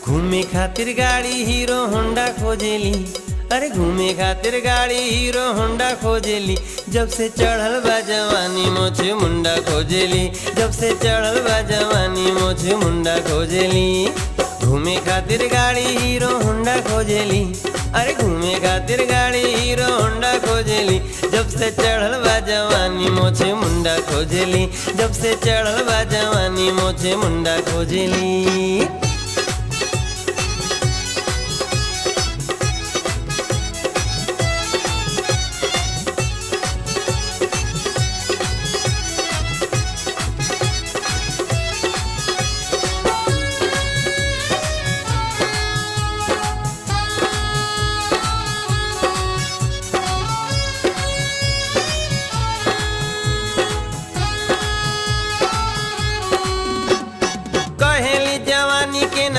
घूमे खातिर गाड़ी हीरो होंडा खोजेली, अरे घूमे खातिर गाड़ी हीरो होंडा खोजेली। जब से चढ़ल बा जवानी मोछे मुंडा खोजेली, जब से चढ़ल बा जवानी मोछे मुंडा खोजेली। घूमे खातिर गाड़ी हीरो होंडा खोजेली, अरे घूमे खातिर गाड़ी हीरो होंडा खोजेली। जब से चढ़ल बा जवानी मोछे मुंडा खोजेली, जब से चढ़ल बा जवानी मोछे मुंडा खोजेली।